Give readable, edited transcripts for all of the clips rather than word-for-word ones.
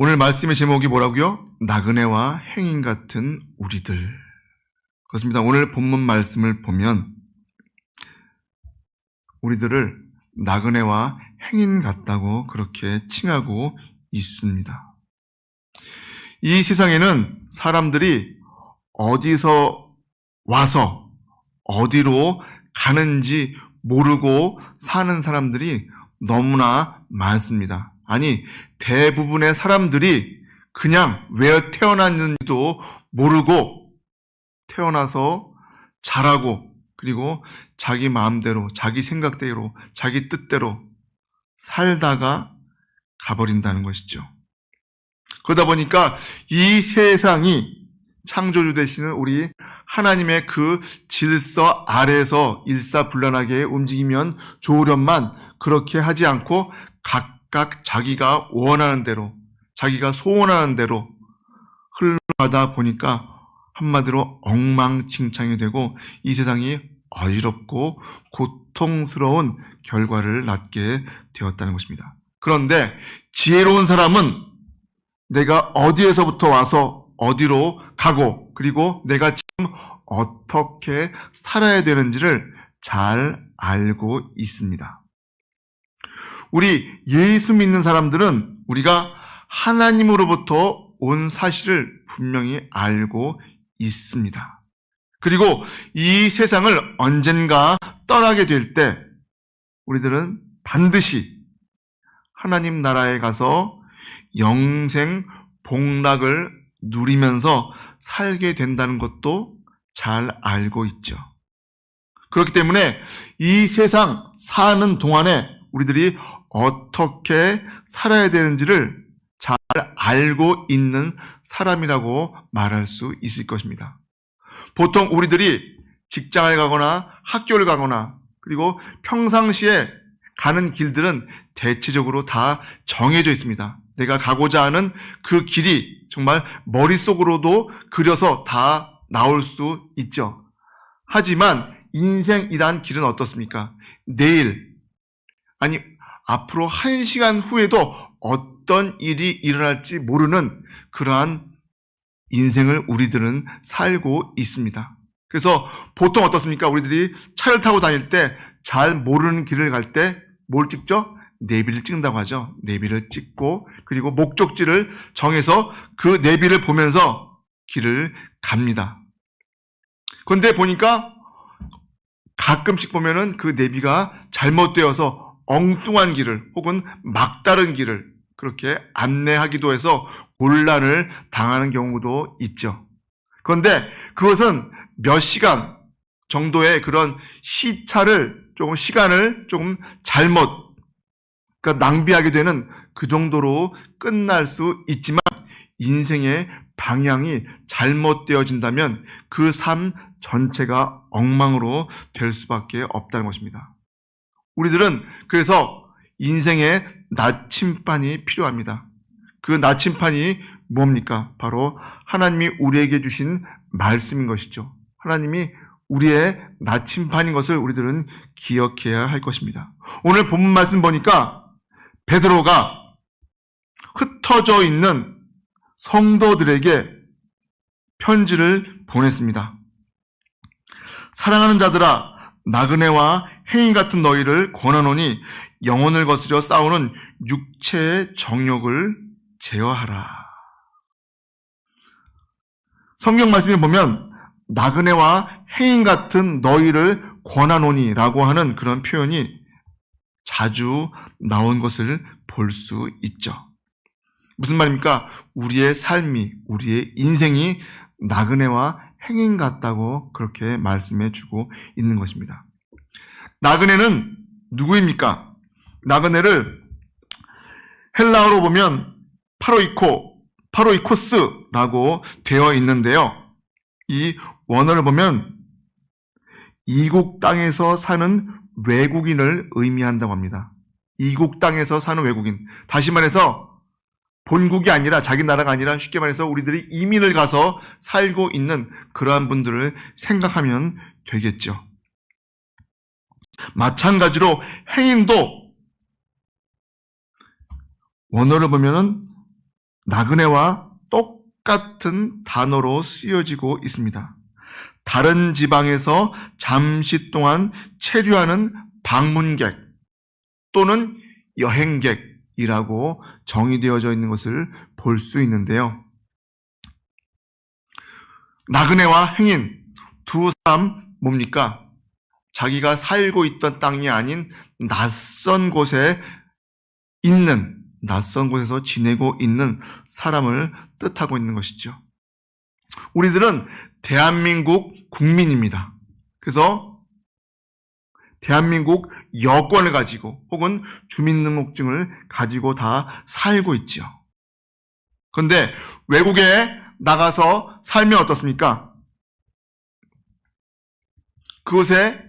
오늘 말씀의 제목이 뭐라고요? 나그네와 행인 같은 우리들. 그렇습니다. 오늘 본문 말씀을 보면 우리들을 나그네와 행인 같다고 그렇게 칭하고 있습니다. 이 세상에는 사람들이 어디서 와서 어디로 가는지 모르고 사는 사람들이 너무나 많습니다. 아니, 대부분의 사람들이 그냥 왜 태어났는지도 모르고 태어나서 자라고 그리고 자기 마음대로, 자기 생각대로, 자기 뜻대로 살다가 가버린다는 것이죠. 그러다 보니까 이 세상이 창조주 되시는 우리 하나님의 그 질서 아래에서 일사불란하게 움직이면 좋으련만 그렇게 하지 않고 각각 자기가 원하는 대로, 자기가 소원하는 대로 흘러가다 보니까 한마디로 엉망진창이 되고 이 세상이 어지럽고 고통스러운 결과를 낳게 되었다는 것입니다. 그런데 지혜로운 사람은 내가 어디에서부터 와서 어디로 가고 그리고 내가 지금 어떻게 살아야 되는지를 잘 알고 있습니다. 우리 예수 믿는 사람들은 우리가 하나님으로부터 온 사실을 분명히 알고 있습니다. 그리고 이 세상을 언젠가 떠나게 될 때 우리들은 반드시 하나님 나라에 가서 영생 복락을 누리면서 살게 된다는 것도 잘 알고 있죠. 그렇기 때문에 이 세상 사는 동안에 우리들이 어떻게 살아야 되는지를 잘 알고 있는 사람이라고 말할 수 있을 것입니다. 보통 우리들이 직장을 가거나 학교를 가거나 그리고 평상시에 가는 길들은 대체적으로 다 정해져 있습니다. 내가 가고자 하는 그 길이 정말 머릿속으로도 그려서 다 나올 수 있죠. 하지만 인생이란 길은 어떻습니까? 내일, 아니 앞으로 1시간 후에도 어떤 일이 일어날지 모르는 그러한 인생을 우리들은 살고 있습니다. 그래서 보통 어떻습니까? 우리들이 차를 타고 다닐 때 잘 모르는 길을 갈 때 뭘 찍죠? 내비를 찍는다고 하죠. 내비를 찍고 그리고 목적지를 정해서 그 내비를 보면서 길을 갑니다. 그런데 보니까 가끔씩 보면은 그 내비가 잘못되어서 엉뚱한 길을 혹은 막다른 길을 그렇게 안내하기도 해서 곤란을 당하는 경우도 있죠. 그런데 그것은 몇 시간 정도의 그런 시간을 조금 잘못, 그러니까 낭비하게 되는 그 정도로 끝날 수 있지만 인생의 방향이 잘못되어진다면 그 삶 전체가 엉망으로 될 수밖에 없다는 것입니다. 우리들은 그래서 인생의 나침반이 필요합니다. 그 나침반이 뭡니까? 바로 하나님이 우리에게 주신 말씀인 것이죠. 하나님이 우리의 나침반인 것을 우리들은 기억해야 할 것입니다. 오늘 본문 말씀 보니까 베드로가 흩어져 있는 성도들에게 편지를 보냈습니다. 사랑하는 자들아, 나그네와 행인 같은 너희를 권하노니 영혼을 거스려 싸우는 육체의 정욕을 제어하라. 성경 말씀에 보면 나그네와 행인 같은 너희를 권하노니 라고 하는 그런 표현이 자주 나온 것을 볼 수 있죠. 무슨 말입니까? 우리의 삶이, 우리의 인생이 나그네와 행인 같다고 그렇게 말씀해 주고 있는 것입니다. 나그네는 누구입니까? 나그네를 헬라어로 보면 파로이코스라고 되어 있는데요. 이 원어를 보면 이국 땅에서 사는 외국인을 의미한다고 합니다. 이국 땅에서 사는 외국인. 다시 말해서 본국이 아니라 자기 나라가 아니라 쉽게 말해서 우리들이 이민을 가서 살고 있는 그러한 분들을 생각하면 되겠죠. 마찬가지로 행인도 원어를 보면은 나그네와 똑같은 단어로 쓰여지고 있습니다. 다른 지방에서 잠시 동안 체류하는 방문객 또는 여행객이라고 정의되어져 있는 것을 볼 수 있는데요. 나그네와 행인 두 사람 뭡니까? 자기가 살고 있던 땅이 아닌 낯선 곳에 있는, 낯선 곳에서 지내고 있는 사람을 뜻하고 있는 것이죠. 우리들은 대한민국 국민입니다. 그래서 대한민국 여권을 가지고 혹은 주민등록증을 가지고 다 살고 있죠. 그런데 외국에 나가서 살면 어떻습니까? 그곳에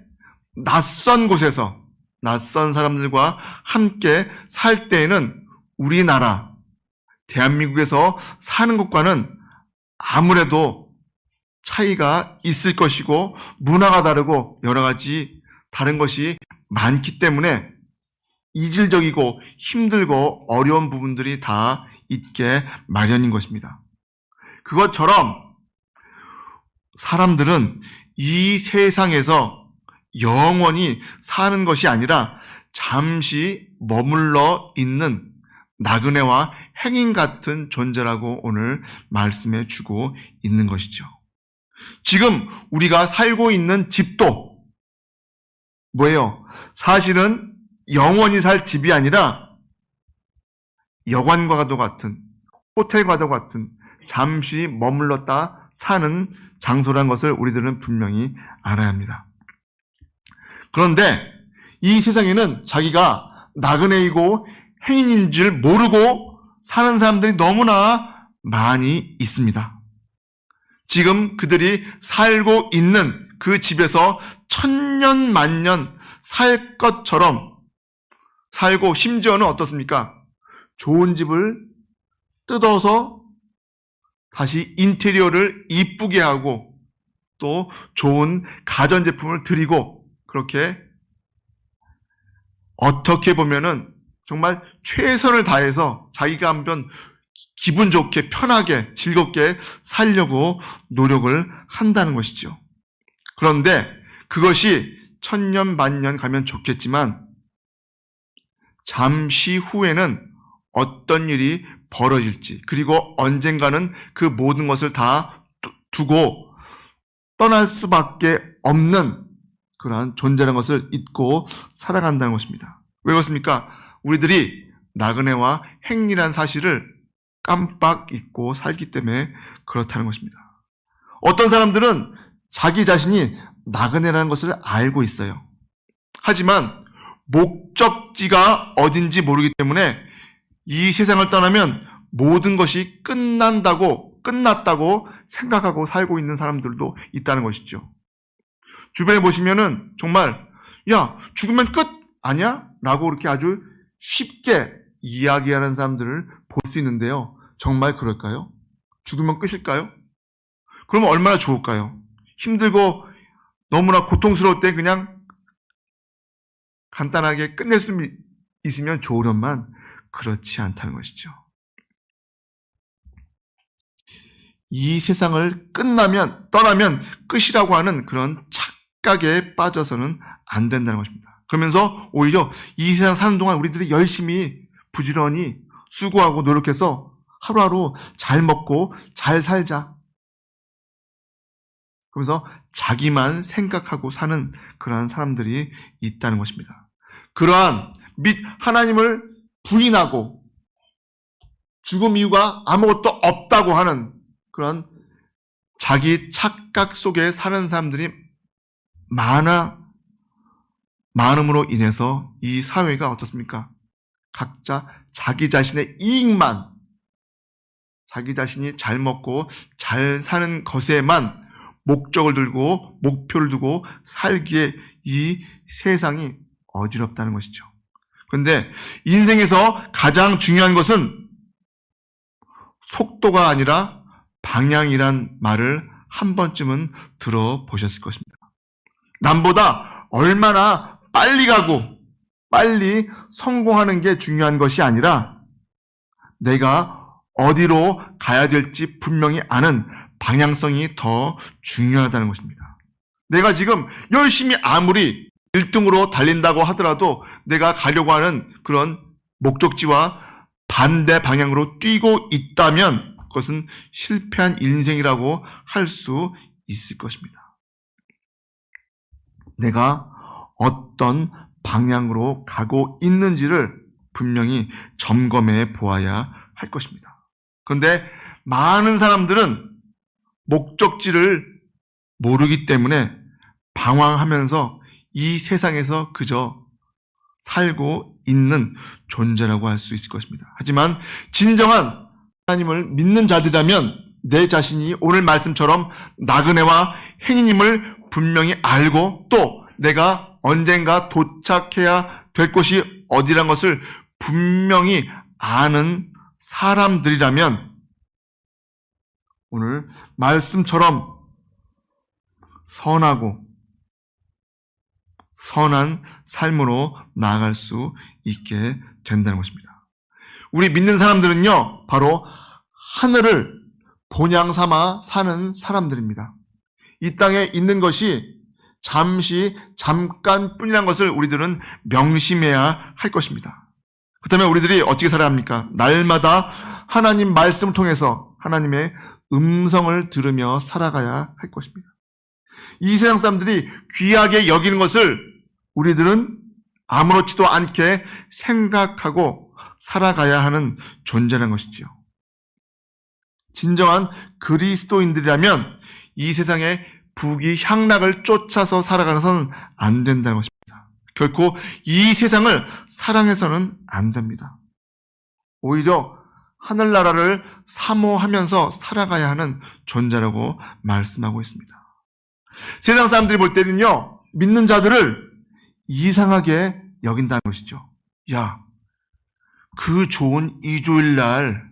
낯선 곳에서 낯선 사람들과 함께 살 때에는 우리나라, 대한민국에서 사는 것과는 아무래도 차이가 있을 것이고 문화가 다르고 여러 가지 다른 것이 많기 때문에 이질적이고 힘들고 어려운 부분들이 다 있게 마련인 것입니다. 그것처럼 사람들은 이 세상에서 영원히 사는 것이 아니라 잠시 머물러 있는 나그네와 행인 같은 존재라고 오늘 말씀해 주고 있는 것이죠. 지금 우리가 살고 있는 집도 뭐예요? 사실은 영원히 살 집이 아니라 여관과도 같은, 호텔과도 같은 잠시 머물렀다 사는 장소란 것을 우리들은 분명히 알아야 합니다. 그런데 이 세상에는 자기가 나그네이고 행인인 줄 모르고 사는 사람들이 너무나 많이 있습니다. 지금 그들이 살고 있는 그 집에서 천년 만년 살 것처럼 살고 심지어는 어떻습니까? 좋은 집을 뜯어서 다시 인테리어를 이쁘게 하고 또 좋은 가전제품을 드리고 그렇게 어떻게 보면은 정말 최선을 다해서 자기가 한번 기분 좋게 편하게 즐겁게 살려고 노력을 한다는 것이죠. 그런데 그것이 천년 만년 가면 좋겠지만 잠시 후에는 어떤 일이 벌어질지 그리고 언젠가는 그 모든 것을 다 두고 떠날 수밖에 없는 그러한 존재라는 것을 잊고 살아간다는 것입니다. 왜 그렇습니까? 우리들이 나그네와 행리란 사실을 깜빡 잊고 살기 때문에 그렇다는 것입니다. 어떤 사람들은 자기 자신이 나그네라는 것을 알고 있어요. 하지만 목적지가 어딘지 모르기 때문에 이 세상을 떠나면 모든 것이 끝났다고 생각하고 살고 있는 사람들도 있다는 것이죠. 주변에 보시면은 정말 야, 죽으면 끝 아니야? 라고 그렇게 아주 쉽게 이야기하는 사람들을 볼 수 있는데요. 정말 그럴까요? 죽으면 끝일까요? 그러면 얼마나 좋을까요? 힘들고 너무나 고통스러울 때 그냥 간단하게 끝낼 수 있으면 좋으련만 그렇지 않다는 것이죠. 이 세상을 떠나면 끝이라고 하는 그런 착각에 빠져서는 안 된다는 것입니다. 그러면서 오히려 이 세상 사는 동안 우리들이 열심히 부지런히 수고하고 노력해서 하루하루 잘 먹고 잘 살자. 그러면서 자기만 생각하고 사는 그러한 사람들이 있다는 것입니다. 그러한 및 하나님을 부인하고 죽음 이유가 아무것도 없다고 하는 그런 자기 착각 속에 사는 사람들이 많음으로 인해서 이 사회가 어떻습니까? 각자 자기 자신의 이익만, 자기 자신이 잘 먹고 잘 사는 것에만 목적을 들고 목표를 두고 살기에 이 세상이 어지럽다는 것이죠. 그런데 인생에서 가장 중요한 것은 속도가 아니라 방향이란 말을 한 번쯤은 들어보셨을 것입니다. 남보다 얼마나 빨리 가고 빨리 성공하는 게 중요한 것이 아니라 내가 어디로 가야 될지 분명히 아는 방향성이 더 중요하다는 것입니다. 내가 지금 열심히 아무리 1등으로 달린다고 하더라도 내가 가려고 하는 그런 목적지와 반대 방향으로 뛰고 있다면 그것은 실패한 인생이라고 할 수 있을 것입니다. 내가 어떤 방향으로 가고 있는지를 분명히 점검해 보아야 할 것입니다. 그런데 많은 사람들은 목적지를 모르기 때문에 방황하면서 이 세상에서 그저 살고 있는 존재라고 할 수 있을 것입니다. 하지만 진정한 하나님을 믿는 자들이라면 내 자신이 오늘 말씀처럼 나그네와 행인임을 분명히 알고 또 내가 언젠가 도착해야 될 곳이 어디란 것을 분명히 아는 사람들이라면 오늘 말씀처럼 선하고 선한 삶으로 나아갈 수 있게 된다는 것입니다. 우리 믿는 사람들은요, 바로 하늘을 본향 삼아 사는 사람들입니다. 이 땅에 있는 것이 잠깐뿐이라는 것을 우리들은 명심해야 할 것입니다. 그렇다면 우리들이 어떻게 살아야 합니까? 날마다 하나님 말씀을 통해서 하나님의 음성을 들으며 살아가야 할 것입니다. 이 세상 사람들이 귀하게 여기는 것을 우리들은 아무렇지도 않게 생각하고 살아가야 하는 존재라는 것이지요. 진정한 그리스도인들이라면 이 세상의 부귀 향락을 쫓아서 살아가는 것은 안 된다는 것입니다. 결코 이 세상을 사랑해서는 안 됩니다. 오히려 하늘나라를 사모하면서 살아가야 하는 존재라고 말씀하고 있습니다. 세상 사람들이 볼 때는요, 믿는 자들을 이상하게 여긴다는 것이죠. 야, 그 좋은 이조일 날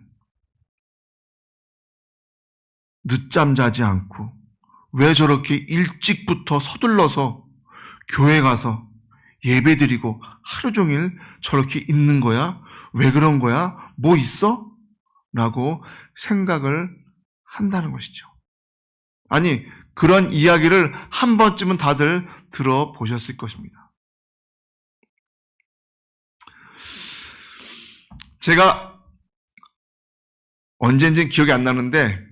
늦잠 자지 않고 왜 저렇게 일찍부터 서둘러서 교회 가서 예배 드리고 하루 종일 저렇게 있는 거야? 왜 그런 거야? 뭐 있어? 라고 생각을 한다는 것이죠. 아니, 그런 이야기를 한 번쯤은 다들 들어보셨을 것입니다. 제가 언제인지는 기억이 안 나는데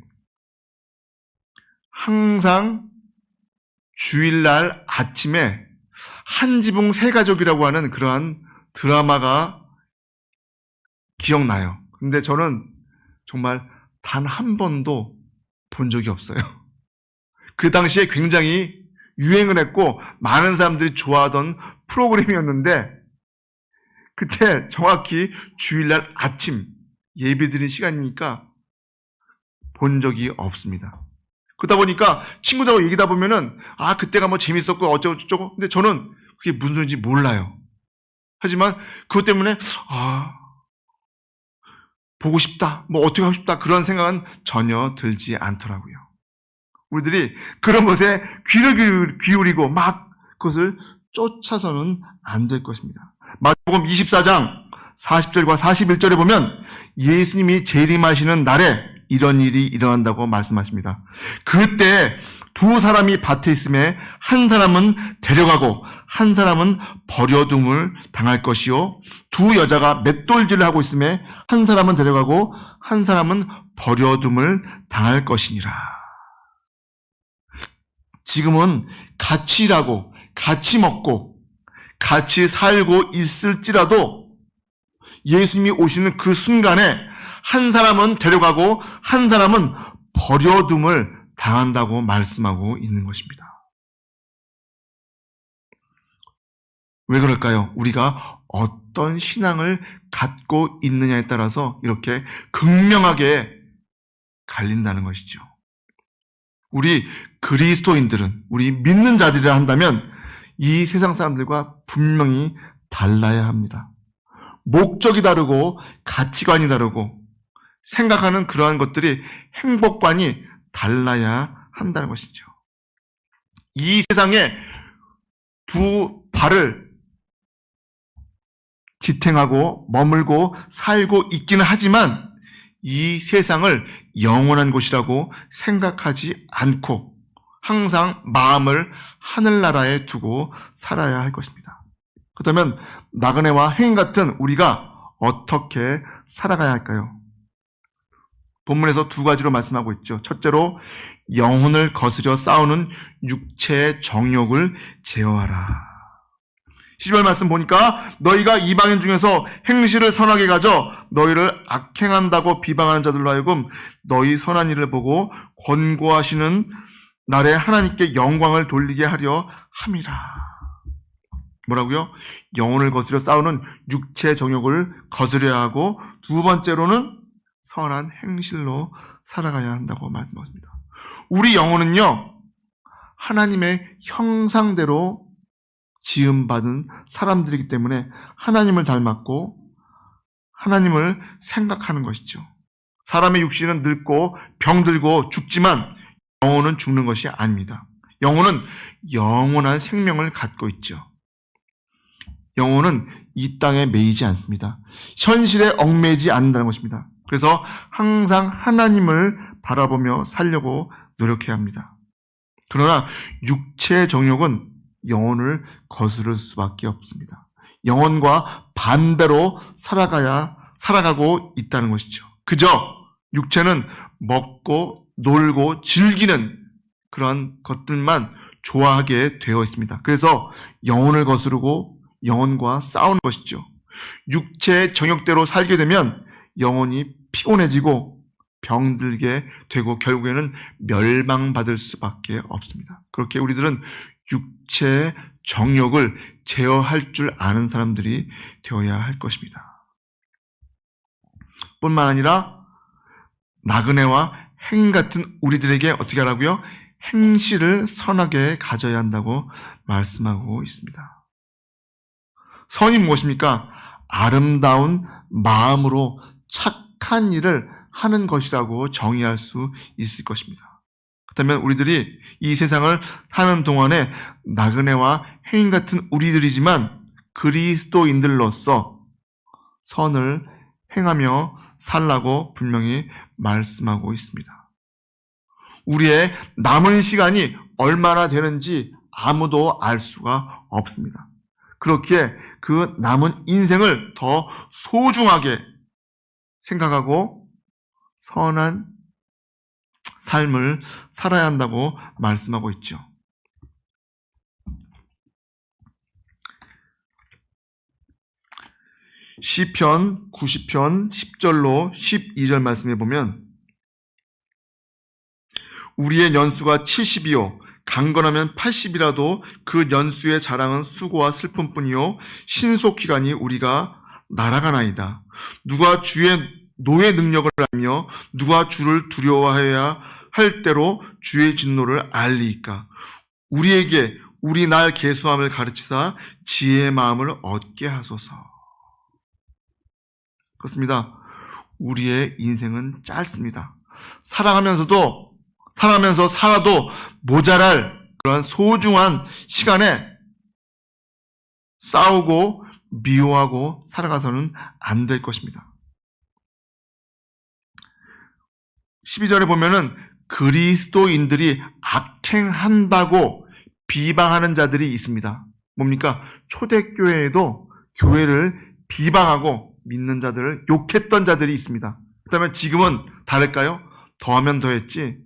항상 주일날 아침에 한지붕 새가족이라고 하는 그러한 드라마가 기억나요. 근데 저는 정말 단 한 번도 본 적이 없어요. 그 당시에 굉장히 유행을 했고 많은 사람들이 좋아하던 프로그램이었는데 그때 정확히 주일날 아침 예배드리는 시간이니까 본 적이 없습니다. 그러다 보니까 친구들하고 얘기하다 보면은 그때가 뭐 재밌었고 어쩌고저쩌고 근데 저는 그게 무슨 소리인지 몰라요. 하지만 그것 때문에 보고 싶다, 뭐 어떻게 하고 싶다 그런 생각은 전혀 들지 않더라고요. 우리들이 그런 것에 귀를 기울이고 막 그것을 쫓아서는 안 될 것입니다. 마태복음 24장 40절과 41절에 보면 예수님이 재림하시는 날에 이런 일이 일어난다고 말씀하십니다. 그때 두 사람이 밭에 있음에 한 사람은 데려가고 한 사람은 버려둠을 당할 것이요 두 여자가 맷돌질을 하고 있음에 한 사람은 데려가고 한 사람은 버려둠을 당할 것이니라. 지금은 같이 일하고 같이 먹고 같이 살고 있을지라도 예수님이 오시는 그 순간에 한 사람은 데려가고 한 사람은 버려둠을 당한다고 말씀하고 있는 것입니다. 왜 그럴까요? 우리가 어떤 신앙을 갖고 있느냐에 따라서 이렇게 극명하게 갈린다는 것이죠. 우리 그리스도인들은, 우리 믿는 자들이라 한다면 이 세상 사람들과 분명히 달라야 합니다. 목적이 다르고 가치관이 다르고 생각하는 그러한 것들이 행복관이 달라야 한다는 것이죠. 이 세상에 두 발을 지탱하고 머물고 살고 있기는 하지만 이 세상을 영원한 곳이라고 생각하지 않고 항상 마음을 하늘나라에 두고 살아야 할 것입니다. 그렇다면 나그네와 행인 같은 우리가 어떻게 살아가야 할까요? 본문에서 두 가지로 말씀하고 있죠. 첫째로 영혼을 거스려 싸우는 육체의 정욕을 제어하라. 12절 말씀 보니까 너희가 이방인 중에서 행실을 선하게 가져 너희를 악행한다고 비방하는 자들로 하여금 너희 선한 일을 보고 권고하시는 날에 하나님께 영광을 돌리게 하려 함이라. 뭐라고요? 영혼을 거스려 싸우는 육체의 정욕을 거스려야 하고 두 번째로는 선한 행실로 살아가야 한다고 말씀하십니다. 우리 영혼은요, 하나님의 형상대로 지음받은 사람들이기 때문에 하나님을 닮았고 하나님을 생각하는 것이죠. 사람의 육신은 늙고 병들고 죽지만 영혼은 죽는 것이 아닙니다. 영혼은 영원한 생명을 갖고 있죠. 영혼은 이 땅에 매이지 않습니다. 현실에 얽매이지 않는다는 것입니다. 그래서 항상 하나님을 바라보며 살려고 노력해야 합니다. 그러나 육체의 정욕은 영혼을 거스를 수밖에 없습니다. 영혼과 반대로 살아가고 있다는 것이죠. 그저 육체는 먹고 놀고 즐기는 그런 것들만 좋아하게 되어 있습니다. 그래서 영혼을 거스르고 영혼과 싸우는 것이죠. 육체의 정욕대로 살게 되면 영혼이 피곤해지고 병들게 되고 결국에는 멸망받을 수밖에 없습니다. 그렇게 우리들은 육체의 정욕을 제어할 줄 아는 사람들이 되어야 할 것입니다. 뿐만 아니라 나그네와 행인 같은 우리들에게 어떻게 하라고요? 행실을 선하게 가져야 한다고 말씀하고 있습니다. 선이 무엇입니까? 아름다운 마음으로 착한 일을 하는 것이라고 정의할 수 있을 것입니다. 그렇다면 우리들이 이 세상을 사는 동안에 나그네와 행인 같은 우리들이지만 그리스도인들로서 선을 행하며 살라고 분명히 말씀하고 있습니다. 우리의 남은 시간이 얼마나 되는지 아무도 알 수가 없습니다. 그렇기에 그 남은 인생을 더 소중하게 생각하고 선한 삶을 살아야 한다고 말씀하고 있죠. 시편 90편 10절로 12절 말씀해 보면 우리의 연수가 70이요 강건하면 80이라도 그 연수의 자랑은 수고와 슬픔뿐이요 신속기간이 우리가 날아가나이다. 누가 주의 노의 능력을 알며 누가 주를 두려워해야 할 때로 주의 진노를 알리이까. 우리에게 우리 날 계수함을 가르치사 지혜의 마음을 얻게 하소서. 그렇습니다. 우리의 인생은 짧습니다. 살아가면서 살아도 모자랄 그런 소중한 시간에 싸우고 미워하고 살아가서는 안 될 것입니다. 12절에 보면은 그리스도인들이 악행한다고 비방하는 자들이 있습니다. 뭡니까? 초대교회에도 교회를 비방하고 믿는 자들을 욕했던 자들이 있습니다. 그렇다면 지금은 다를까요? 더하면 더했지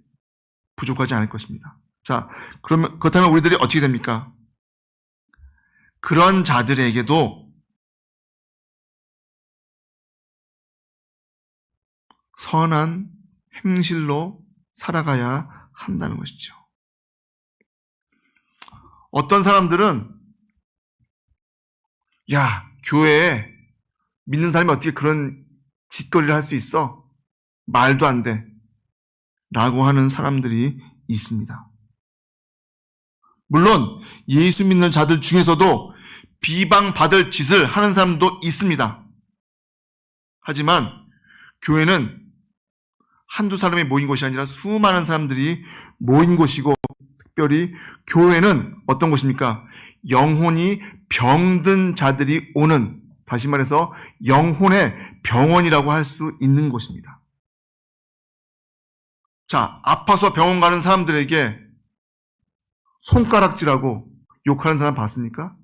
부족하지 않을 것입니다. 자, 그렇다면 우리들이 어떻게 됩니까? 그런 자들에게도 선한 행실로 살아가야 한다는 것이죠. 어떤 사람들은 야, 교회에 믿는 사람이 어떻게 그런 짓거리를 할 수 있어? 말도 안 돼. 라고 하는 사람들이 있습니다. 물론 예수 믿는 자들 중에서도 비방받을 짓을 하는 사람도 있습니다. 하지만 교회는 한두 사람이 모인 곳이 아니라 수많은 사람들이 모인 곳이고 특별히 교회는 어떤 곳입니까? 영혼이 병든 자들이 오는, 다시 말해서 영혼의 병원이라고 할 수 있는 곳입니다. 자, 아파서 병원 가는 사람들에게 손가락질하고 욕하는 사람 봤습니까?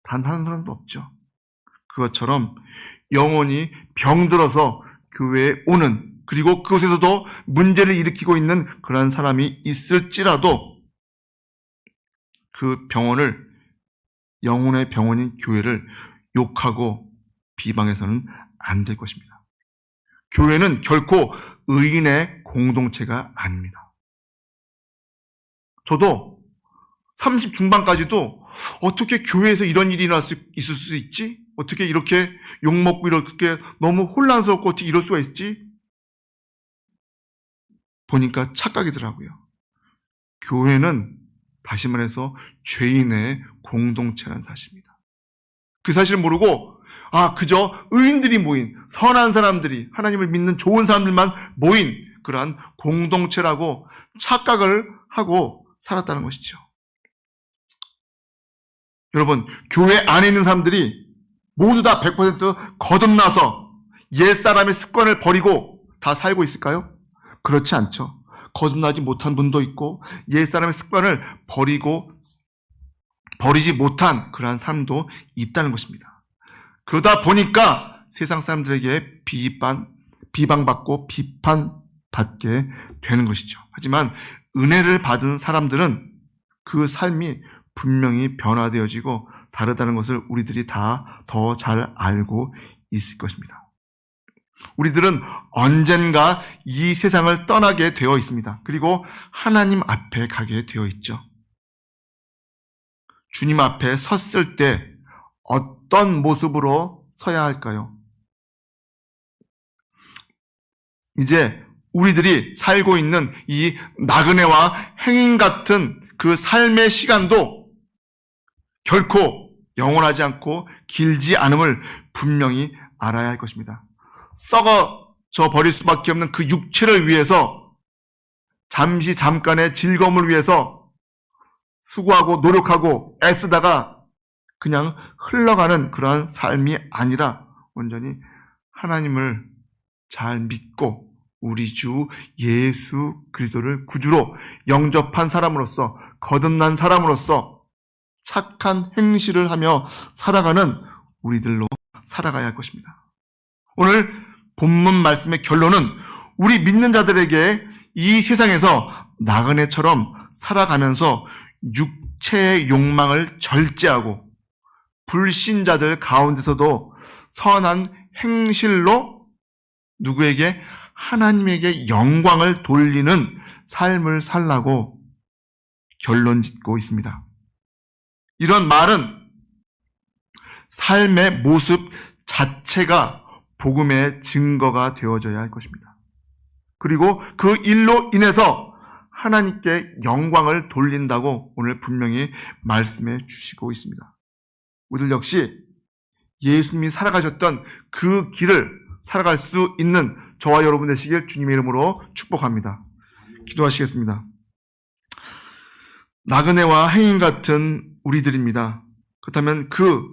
단 한 사람도 없죠. 그것처럼 영혼이 병들어서 교회에 오는, 그리고 그곳에서도 문제를 일으키고 있는 그러한 사람이 있을지라도 그 병원을, 영혼의 병원인 교회를 욕하고 비방해서는 안 될 것입니다. 교회는 결코 의인의 공동체가 아닙니다. 저도 30 중반까지도 어떻게 교회에서 이런 일이 있을 수 있지? 어떻게 이렇게 욕먹고 이렇게 너무 혼란스럽고 어떻게 이럴 수가 있지? 보니까 착각이더라고요. 교회는 다시 말해서 죄인의 공동체라는 사실입니다. 그 사실을 모르고 그저 의인들이 모인, 선한 사람들이, 하나님을 믿는 좋은 사람들만 모인 그러한 공동체라고 착각을 하고 살았다는 것이죠. 여러분, 교회 안에 있는 사람들이 모두 다 100% 거듭나서 옛사람의 습관을 버리고 다 살고 있을까요? 그렇지 않죠. 거듭나지 못한 분도 있고 옛사람의 습관을 버리지 못한 그러한 사람도 있다는 것입니다. 그러다 보니까 세상 사람들에게 비방받고 비판받게 되는 것이죠. 하지만 은혜를 받은 사람들은 그 삶이 분명히 변화되어지고 다르다는 것을 우리들이 다 더 잘 알고 있을 것입니다. 우리들은 언젠가 이 세상을 떠나게 되어 있습니다. 그리고 하나님 앞에 가게 되어 있죠. 주님 앞에 섰을 때 어떤 모습으로 서야 할까요? 이제 우리들이 살고 있는 이 나그네와 행인 같은 그 삶의 시간도 결코 영원하지 않고 길지 않음을 분명히 알아야 할 것입니다. 썩어져 버릴 수밖에 없는 그 육체를 위해서, 잠깐의 즐거움을 위해서 수고하고 노력하고 애쓰다가 그냥 흘러가는 그러한 삶이 아니라 온전히 하나님을 잘 믿고 우리 주 예수 그리스도를 구주로 영접한 사람으로서, 거듭난 사람으로서 착한 행실을 하며 살아가는 우리들로 살아가야 할 것입니다. 오늘 본문 말씀의 결론은 우리 믿는 자들에게 이 세상에서 나그네처럼 살아가면서 육체의 욕망을 절제하고 불신자들 가운데서도 선한 행실로 누구에게? 하나님에게 영광을 돌리는 삶을 살라고 결론 짓고 있습니다. 이런 말은 삶의 모습 자체가 복음의 증거가 되어져야 할 것입니다. 그리고 그 일로 인해서 하나님께 영광을 돌린다고 오늘 분명히 말씀해 주시고 있습니다. 우리들 역시 예수님이 살아가셨던 그 길을 살아갈 수 있는 저와 여러분 되시길 주님의 이름으로 축복합니다. 기도하시겠습니다. 나그네와 행인 같은 우리들입니다. 그렇다면 그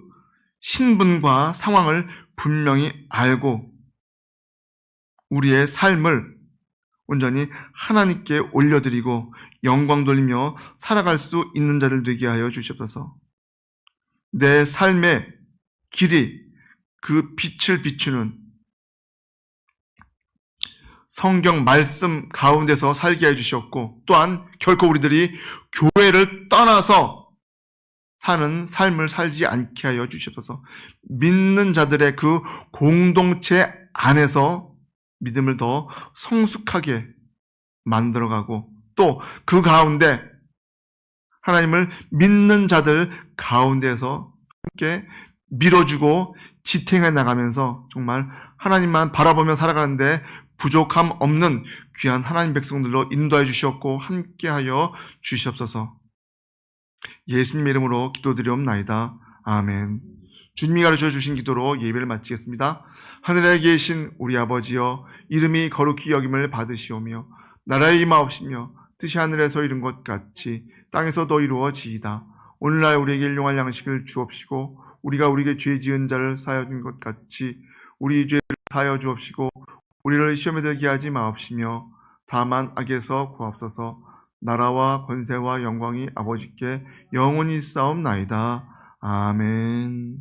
신분과 상황을 분명히 알고 우리의 삶을 온전히 하나님께 올려드리고 영광 돌리며 살아갈 수 있는 자들 되게 하여 주시옵소서. 내 삶의 길이 그 빛을 비추는 성경 말씀 가운데서 살게 해주셨고, 또한 결코 우리들이 교회를 떠나서 사는 삶을 살지 않게 하여 주시옵소서. 믿는 자들의 그 공동체 안에서 믿음을 더 성숙하게 만들어가고, 또 그 가운데 하나님을 믿는 자들 가운데서 함께 밀어주고 지탱해 나가면서 정말 하나님만 바라보며 살아가는데 부족함 없는 귀한 하나님 백성들로 인도해 주시옵고 함께하여 주시옵소서. 예수님의 이름으로 기도드리옵나이다. 아멘. 주님이 가르쳐 주신 기도로 예배를 마치겠습니다. 하늘에 계신 우리 아버지여, 이름이 거룩히 여김을 받으시오며 나라의 임하옵시며 뜻이 하늘에서 이룬 것 같이 땅에서도 이루어지이다. 오늘날 우리에게 일용할 양식을 주옵시고 우리가 우리에게 죄 지은 자를 사하여 준 것 같이 우리 죄를 사하여 주옵시고 우리를 시험에 들게 하지 마옵시며 다만 악에서 구하옵소서. 나라와 권세와 영광이 아버지께 영원히 있사옵나이다. 아멘.